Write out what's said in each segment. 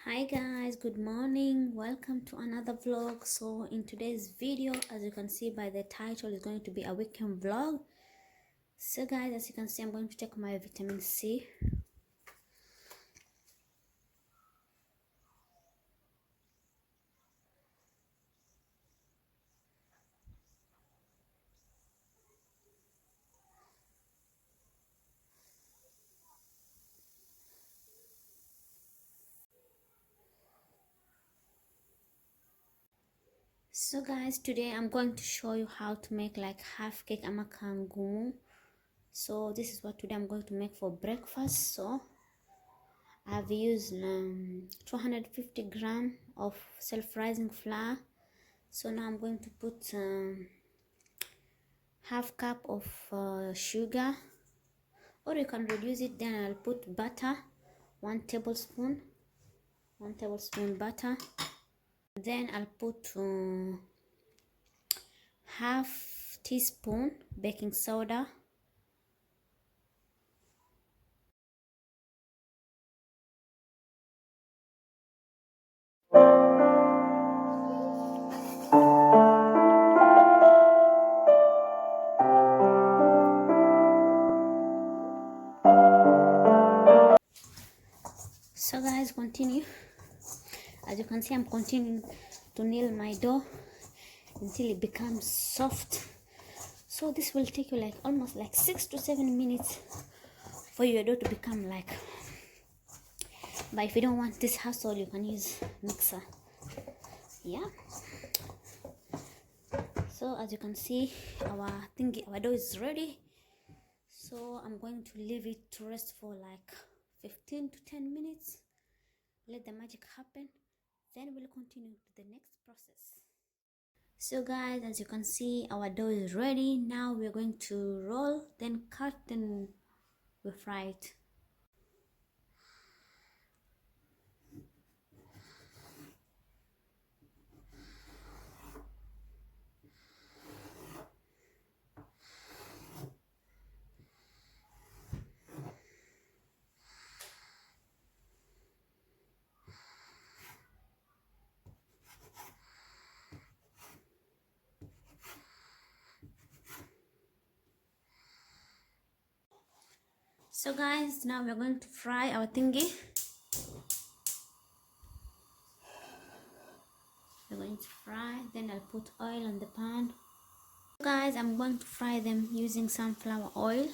Hi guys, good morning. Welcome to another vlog. So in today's video, as you can see by the title, is going to be a weekend vlog. So guys, as you can see, I'm going to take my vitamin C. So guys, today I'm going to show you how to make like half cake ama kangumu. So this is what today I'm going to make for breakfast. So I've used 250 gram of self-rising flour. So now I'm going to put half cup of sugar, or you can reduce it. Then I'll put butter, 1 tablespoon butter. Then I'll put half teaspoon baking soda. So guys, continue. As you can see, I'm continuing to knead my dough until it becomes soft. So this will take you like almost like 6 to 7 minutes for your dough to become like. But if you don't want this hassle, you can use mixer. Yeah. So as you can see, our dough is ready. So I'm going to leave it to rest for like 15 to 10 minutes. Let the magic happen. Then we'll continue to the next process. So guys, as you can see, our dough is ready. Now we're going to roll, then cut, then we fry it. So guys, now we're going to fry our thingy. We're going to fry, then I'll put oil on the pan. So guys, I'm going to fry them using sunflower oil.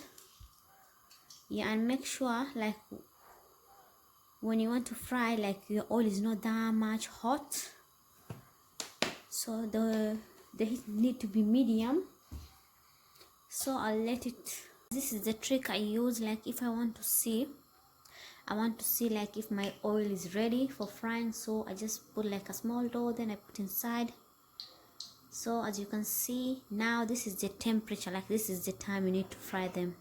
Yeah, and make sure like when you want to fry, like your oil is not that much hot. So the heat need to be medium. So I'll let it. This is the trick I use. Like if I want to see like if my oil is ready for frying, so I just put like a small dough, then I put inside. So as you can see now, this is the temperature, like this is the time you need to fry them.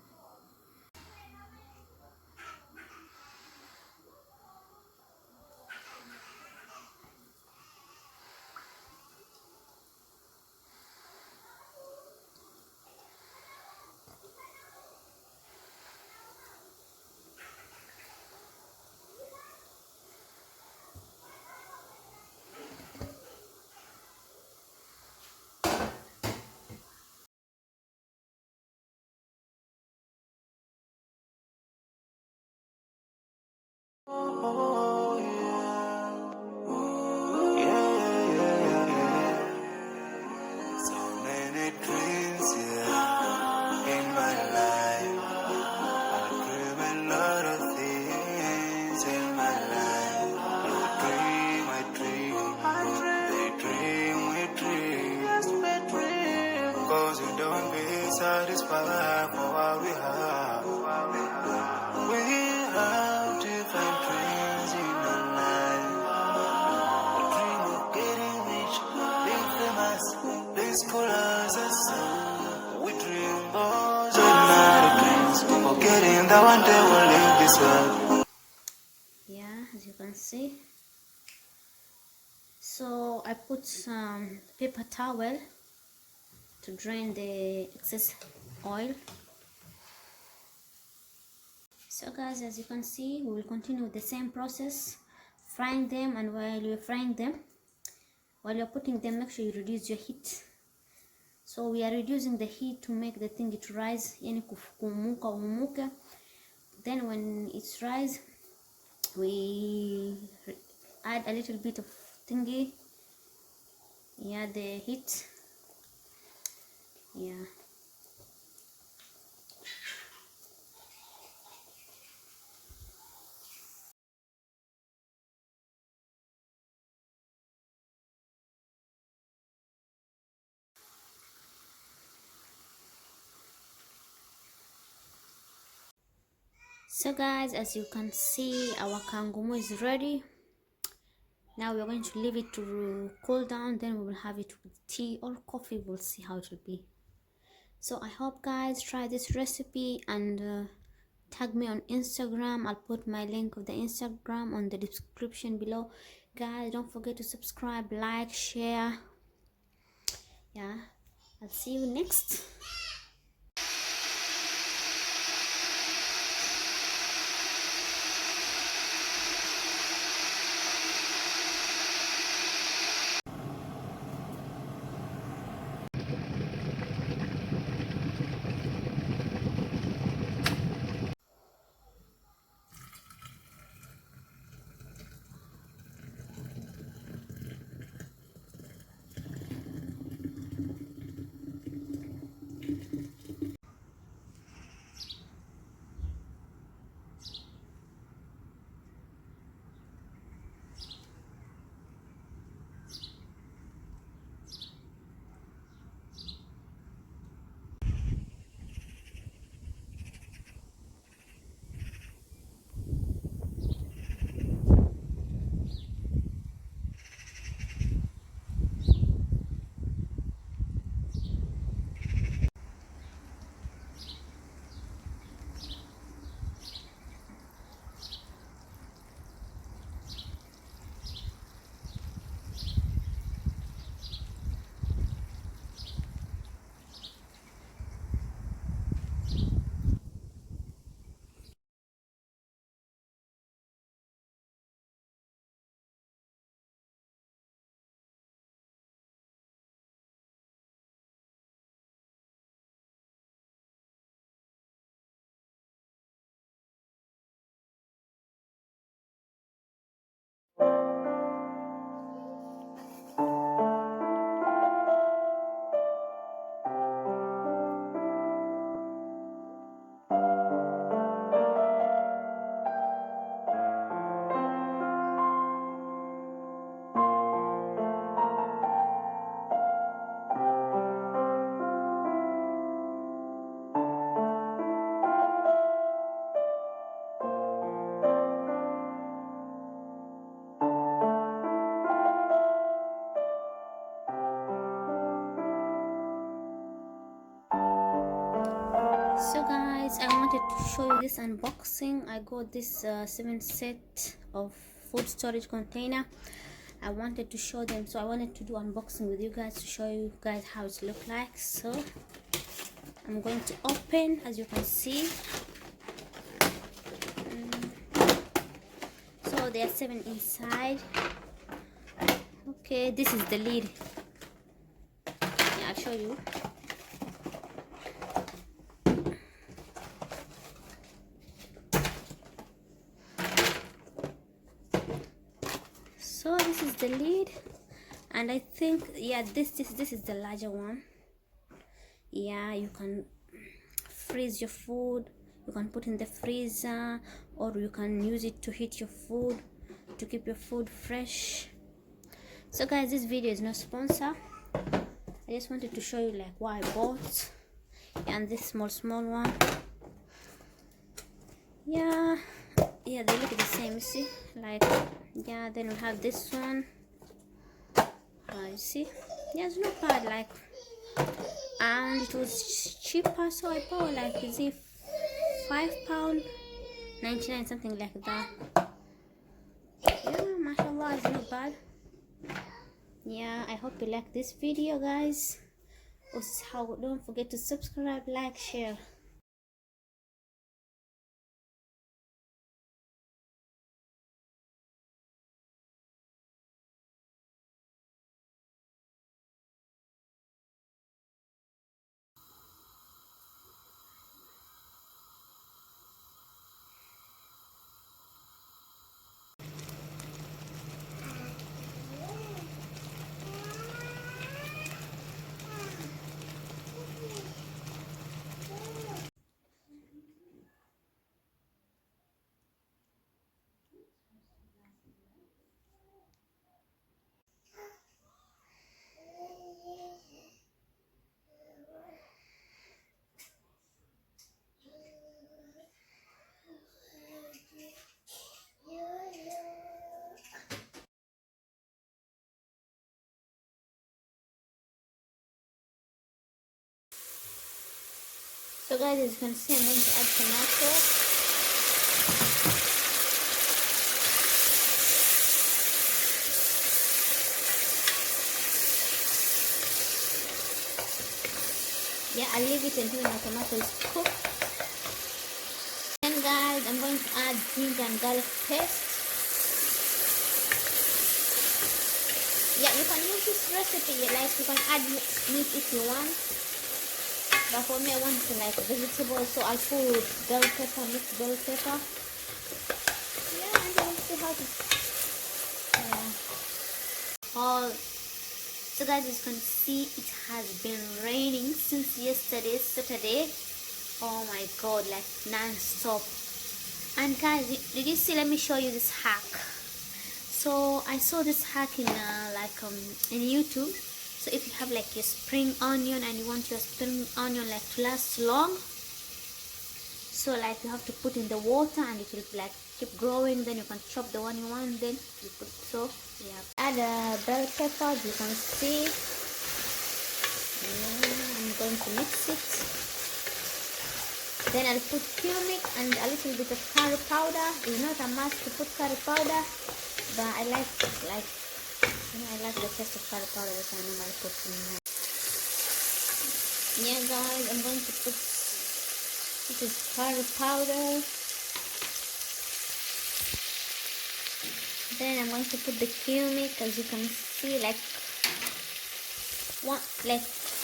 Satisfied for what we have. We have different dreams in our life. A dream of getting rich, being famous, being scholars and so. We dream those ordinary dreams, forgetting that one day we'll leave this world. Yeah, as you can see. So I put some paper towel to drain the excess oil. So guys, as you can see, we will continue with the same process frying them, and while you're frying them, while you're putting them, make sure you reduce your heat. So we are reducing the heat to make the thing it rise, yani kumuka umuke. Then when it's rise, we add a little bit of thingy, yeah, the heat, yeah. So guys, as you can see, our kangumu is ready. Now we're going to leave it to cool down, then we will have it with tea or coffee. We'll see how it will be. So I hope guys try this recipe, and tag me on Instagram. I'll put my link of the Instagram on the description below. Guys, don't forget to subscribe, like, share. Yeah, I'll see you next. So guys, I wanted to show you this unboxing. I got this 7 set of food storage container. I wanted to show them, so I wanted to do unboxing with you guys to show you guys how it look like. So I'm going to open, as you can see. So there are 7 inside. Okay, this is the lid. Yeah, I'll show you. So this is the lid, and I think, yeah, this is the larger one. Yeah, you can freeze your food, you can put in the freezer, or you can use it to heat your food, to keep your food fresh. So guys, this video is no sponsor. I just wanted to show you like what I bought. And this small one, yeah, they look the same, you see, like, yeah. Then we have this one, you see, yeah, it's not bad, like, and it was cheaper, so I bought like, is it £5.99, something like that. Yeah, mashallah, it's not bad. Yeah, I hope you like this video, guys. Also, don't forget to subscribe, like, share. So guys, as you can see, I'm going to add tomato. Yeah, I'll leave it until my tomato is cooked. Then guys, I'm going to add ginger and garlic paste. Yeah, you can use this recipe, like you can add meat if you want. But for me, I want to like vegetable, so I'll put bell pepper, mixed bell pepper. Yeah, and then we'll see how to all. So guys, as you can see, it has been raining since yesterday, Saturday. Oh my god, like non-stop. And guys, did you see? Let me show you this hack. So I saw this hack in in YouTube. So if you have like your spring onion and you want your spring onion like to last long, so like you have to put in the water and it will like keep growing. Then you can chop the one you want. Then you put, so yeah. Add a bell pepper. You can see. Yeah, I'm going to mix it. Then I'll put cumin and a little bit of curry powder. It's not a must to put curry powder, but I like I like the taste of curry powder that I normally put in here. Yeah guys, I'm going to put this is curry powder. Then I'm going to put the cumin, as you can see, like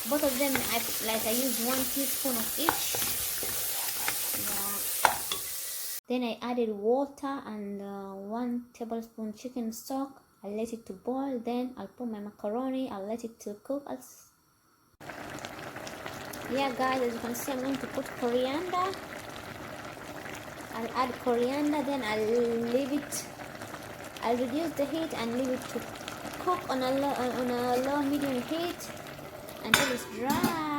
both of them. I use 1 teaspoon of each. Yeah. Then I added water and 1 tablespoon chicken stock. I'll let it to boil. Then I'll put my macaroni. I'll let it to cook. Yeah guys, as you can see, I'm going to put coriander. I'll add coriander. Then I'll leave it. I'll reduce the heat and leave it to cook on a low medium heat until it's dry.